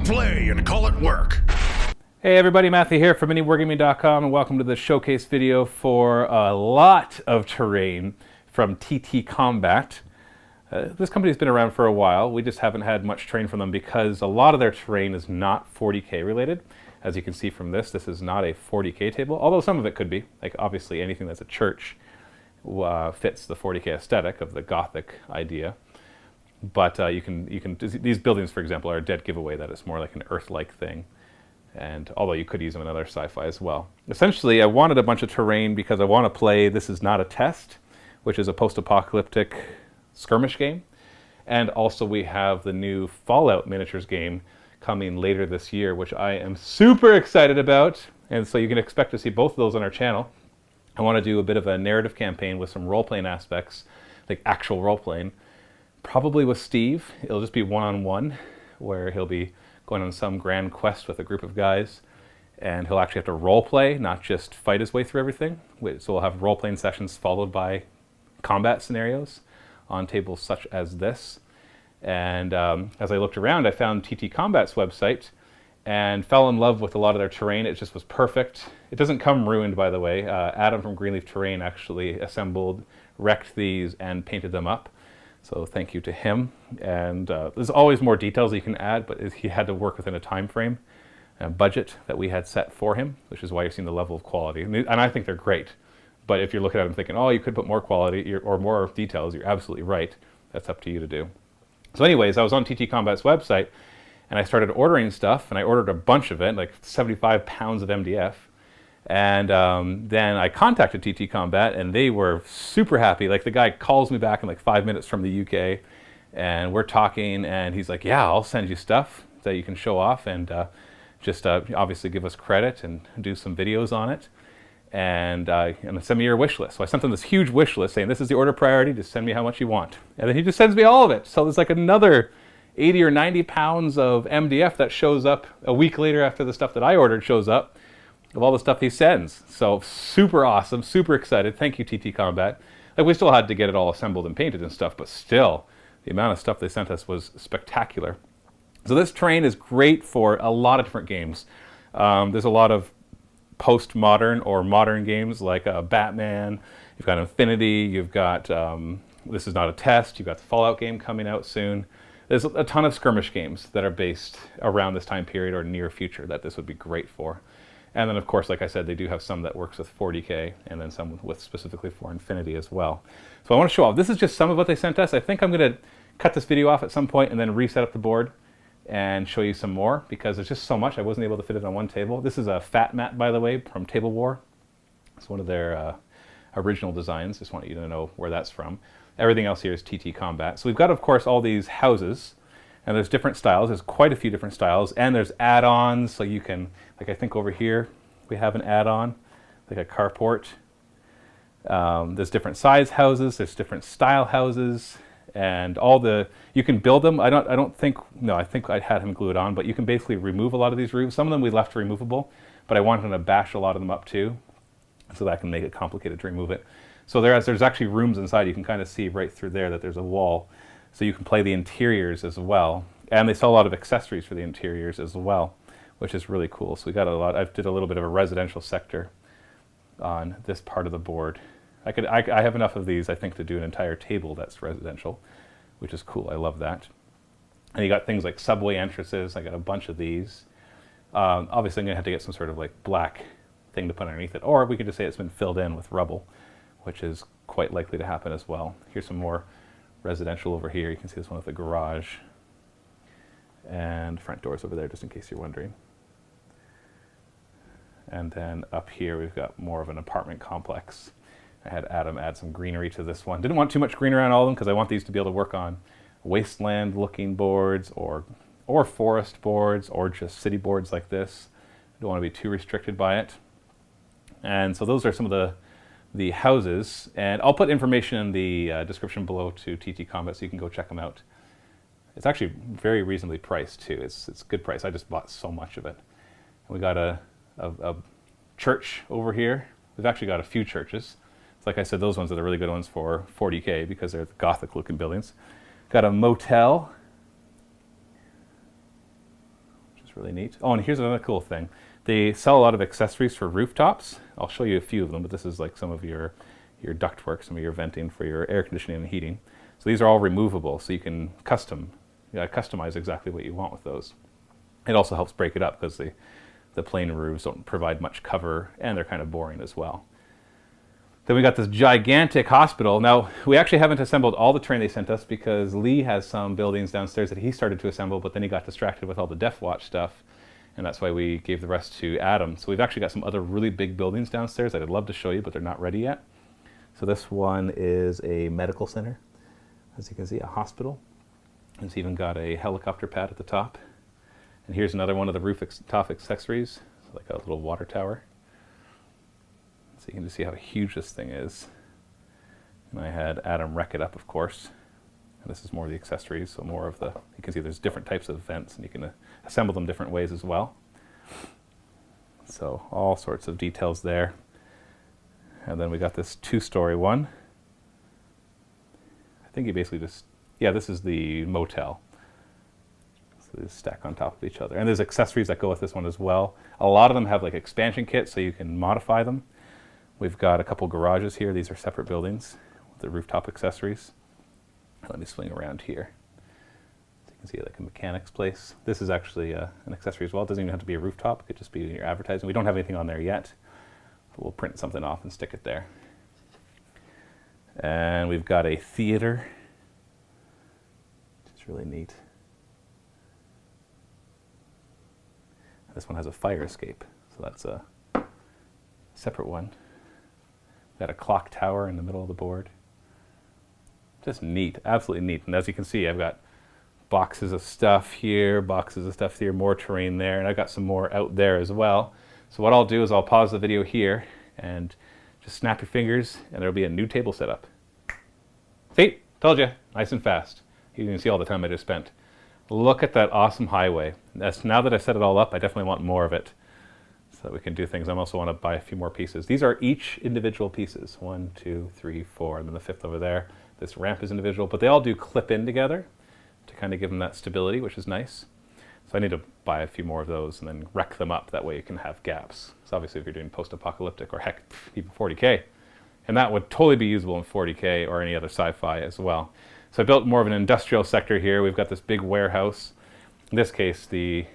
it play and call it work. Hey everybody, Matthew here from MiniWarGaming.com, and welcome to the showcase video for a lot of terrain from TTCombat. This company's been around for a while. We just haven't had much terrain from them because a lot of their terrain is not 40k related. As you can see from this is not a 40k table, although some of it could be. Like obviously anything that's a church fits the 40k aesthetic of the Gothic idea. But these buildings, for example, are a dead giveaway that it's more like an Earth-like thing. And although you could use them in other sci-fi as well. Essentially, I wanted a bunch of terrain because I want to play This Is Not a Test, which is a post-apocalyptic skirmish game. And also we have the new Fallout miniatures game coming later this year, which I am super excited about. And so you can expect to see both of those on our channel. I want to do a bit of a narrative campaign with some role-playing aspects, like actual role-playing. Probably with Steve. It'll just be one-on-one, where he'll be going on some grand quest with a group of guys, and he'll actually have to role-play, not just fight his way through everything. So we'll have role-playing sessions followed by combat scenarios on tables such as this. And as I looked around, I found TTCombat's website and fell in love with a lot of their terrain. It just was perfect. It doesn't come ruined, by the way. Adam from GreenLeafTerrain actually assembled, wrecked these, and painted them up. So thank you to him. And there's always more details you can add, but he had to work within a time frame, a budget that we had set for him, which is why you're seeing the level of quality. And I think they're great. But if you're looking at them thinking, oh, you could put more quality or more details, you're absolutely right. That's up to you to do. So anyways, I was on TTCombat's website, and I started ordering stuff, and I ordered a bunch of it, like 75 pounds of MDF. And then I contacted TTCombat, and they were super happy. Like, the guy calls me back in like 5 minutes from the UK, and we're talking, and he's like, yeah, I'll send you stuff that you can show off, and just obviously give us credit and do some videos on it, and send me your wish list. So I sent him this huge wish list saying, this is the order priority, just send me how much you want. And then he just sends me all of it. So there's like another 80 or 90 pounds of MDF that shows up a week later after the stuff that I ordered shows up, of all the stuff he sends. So super awesome, super excited. Thank you, TTCombat. Like, we still had to get it all assembled and painted and stuff, but still, the amount of stuff they sent us was spectacular. So this terrain is great for a lot of different games. There's a lot of post-modern or modern games like Batman, you've got Infinity, you've got This Is Not a Test, you've got the Fallout game coming out soon. There's a ton of skirmish games that are based around this time period or near future that this would be great for. And then, of course, like I said, they do have some that works with 40K, and then some with specifically for Infinity as well. So I want to show off. This is just some of what they sent us. I think I'm going to cut this video off at some point and then reset up the board and show you some more, because there's just so much. I wasn't able to fit it on one table. This is a fat mat, by the way, from Table War. It's one of their original designs. Just want you to know where that's from. Everything else here is TTCombat. So we've got, of course, all these houses. And there's different styles. There's quite a few different styles, and there's add-ons. So you can, like, I think over here we have an add-on, like a carport. There's different size houses. There's different style houses, and you can build them. I think I had him glue it on, but you can basically remove a lot of these roofs. Some of them we left removable, but I wanted to bash a lot of them up too, so that can make it complicated to remove it. So there's actually rooms inside. You can kind of see right through there that there's a wall. So you can play the interiors as well. And they sell a lot of accessories for the interiors as well, which is really cool. So we got a lot. I did a little bit of a residential sector on this part of the board. I have enough of these, I think, to do an entire table that's residential, which is cool. I love that. And you got things like subway entrances. I got a bunch of these. Obviously, I'm going to have to get some sort of like black thing to put underneath it. Or we could just say it's been filled in with rubble, which is quite likely to happen as well. Here's some more residential over here. You can see this one with the garage and front doors over there, just in case you're wondering. And then up here we've got more of an apartment complex. I had Adam add some greenery to this one. Didn't want too much green around all of them because I want these to be able to work on wasteland looking boards or forest boards or just city boards like this. I don't want to be too restricted by it. And so those are some of the houses, and I'll put information in the description below to TTCombat so you can go check them out. It's actually very reasonably priced too. It's a good price. I just bought so much of it. And we got a church over here. We've actually got a few churches. So like I said, those ones are the really good ones for 40K because they're the Gothic looking buildings. Got a motel, really neat. Oh, and here's another cool thing. They sell a lot of accessories for rooftops. I'll show you a few of them, but this is like some of your ductwork, some of your venting for your air conditioning and heating. So these are all removable, so you can customize exactly what you want with those. It also helps break it up because the plain roofs don't provide much cover, and they're kind of boring as well. Then we got this gigantic hospital. Now, we actually haven't assembled all the terrain they sent us because Lee has some buildings downstairs that he started to assemble, but then he got distracted with all the Death Watch stuff, and that's why we gave the rest to Adam. So we've actually got some other really big buildings downstairs that I'd love to show you, but they're not ready yet. So this one is a medical center. As you can see, a hospital. It's even got a helicopter pad at the top. And here's another one of the rooftop accessories, like a little water tower. So you can just see how huge this thing is. And I had Adam wreck it up, of course. And this is more of the accessories, so more of the, you can see there's different types of vents, and you can assemble them different ways as well. So all sorts of details there. And then we got this 2-story one. I think you basically just, yeah, this is the motel. So they stack on top of each other. And there's accessories that go with this one as well. A lot of them have like expansion kits, so you can modify them. We've got a couple garages here. These are separate buildings with the rooftop accessories. Let me swing around here. So you can see like a mechanics place. This is actually an accessory as well. It doesn't even have to be a rooftop. It could just be your advertising. We don't have anything on there yet. But we'll print something off and stick it there. And we've got a theater, which is really neat. This one has a fire escape, so that's a separate one. Got a clock tower in the middle of the board. Just neat, absolutely neat. And as you can see, I've got boxes of stuff here, boxes of stuff here, more terrain there, and I've got some more out there as well. So what I'll do is I'll pause the video here and just snap your fingers, and there'll be a new table set up. See? Told you. Nice and fast. You can see all the time I just spent. Look at that awesome highway. Now that I've set it all up, I definitely want more of it so that we can do things. I also want to buy a few more pieces. These are each individual pieces. 1, 2, 3, 4, and then the 5th over there. This ramp is individual, but they all do clip in together to kind of give them that stability, which is nice. So I need to buy a few more of those and then wreck them up. That way you can have gaps. So obviously if you're doing post-apocalyptic or heck, even 40K, and that would totally be usable in 40K or any other sci-fi as well. So I built more of an industrial sector here. We've got this big warehouse. In this case, we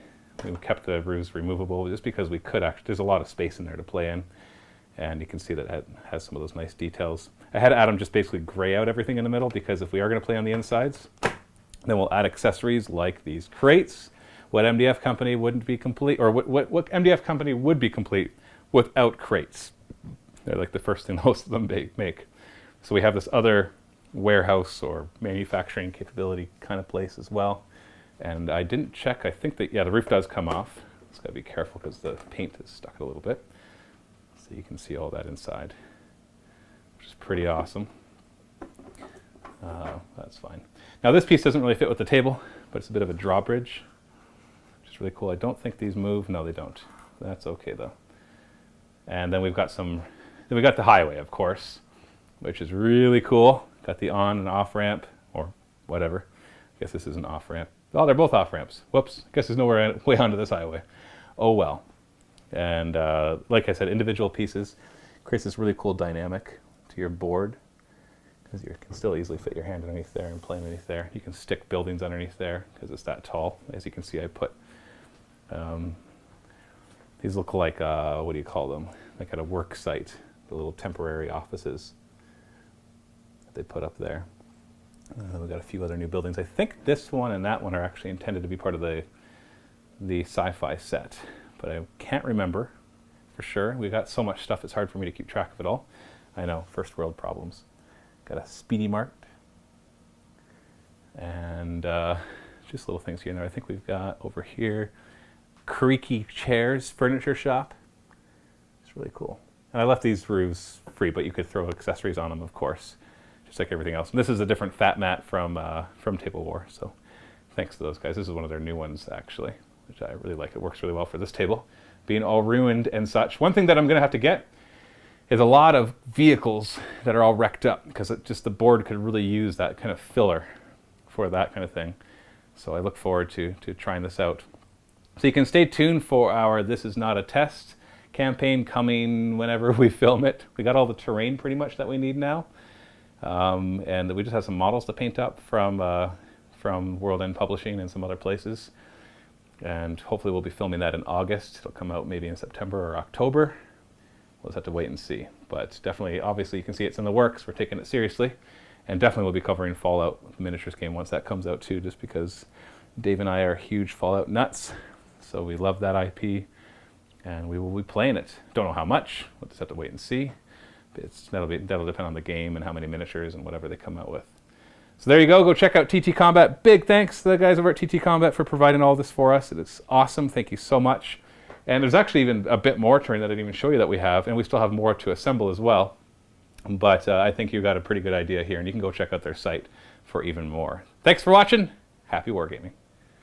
kept the roofs removable just because we could actually, there's a lot of space in there to play in. And you can see that it has some of those nice details. I had Adam just basically gray out everything in the middle because if we are going to play on the insides, then we'll add accessories like these crates. What MDF company wouldn't be complete, or what MDF company would be complete without crates? They're like the first thing most of them make. So we have this other warehouse or manufacturing capability kind of place as well. And I didn't check, I think that, yeah, the roof does come off. Just gotta be careful because the paint is stuck a little bit. So you can see all that inside, which is pretty awesome. That's fine. Now this piece doesn't really fit with the table, but it's a bit of a drawbridge, which is really cool. I don't think these move. No, they don't. That's okay though. And then we've got then we got the highway, of course, which is really cool. Got the on and off ramp, or whatever. I guess this is an off ramp. Oh, they're both off ramps. Whoops. I guess there's no way onto this highway. Oh well. And like I said, individual pieces creates this really cool dynamic to your board because you can still easily fit your hand underneath there and play underneath there. You can stick buildings underneath there because it's that tall. As you can see, I put these look like what do you call them? Like at a work site, the little temporary offices that they put up there. We've got a few other new buildings. I think this one and that one are actually intended to be part of the sci-fi set, but I can't remember for sure. We've got so much stuff, it's hard for me to keep track of it all. I know, first world problems. Got a Speedy Mart, and just little things here and there. I think we've got over here, Creaky Chairs Furniture Shop. It's really cool. And I left these roofs free, but you could throw accessories on them, of course, just like everything else. And this is a different fat mat from Table War, so thanks to those guys. This is one of their new ones, actually, which I really like. It works really well for this table, being all ruined and such. One thing that I'm going to have to get is a lot of vehicles that are all wrecked up, because the board could really use that kind of filler for that kind of thing. So I look forward to trying this out. So you can stay tuned for our This Is Not a Test campaign coming whenever we film it. We got all the terrain pretty much that we need now. And we just have some models to paint up from World End Publishing and some other places. And hopefully we'll be filming that in August. It'll come out maybe in September or October. We'll just have to wait and see. But definitely, obviously, you can see it's in the works. We're taking it seriously. And definitely we'll be covering Fallout, the miniatures game, once that comes out too, just because Dave and I are huge Fallout nuts. So we love that IP. And we will be playing it. Don't know how much. We'll just have to wait and see. That'll depend on the game and how many miniatures and whatever they come out with. So there you go. Go check out TTCombat. Big thanks to the guys over at TTCombat for providing all this for us. It is awesome. Thank you so much. And there's actually even a bit more terrain that I didn't even show you that we have, and we still have more to assemble as well. But I think you got a pretty good idea here, and you can go check out their site for even more. Thanks for watching. Happy wargaming.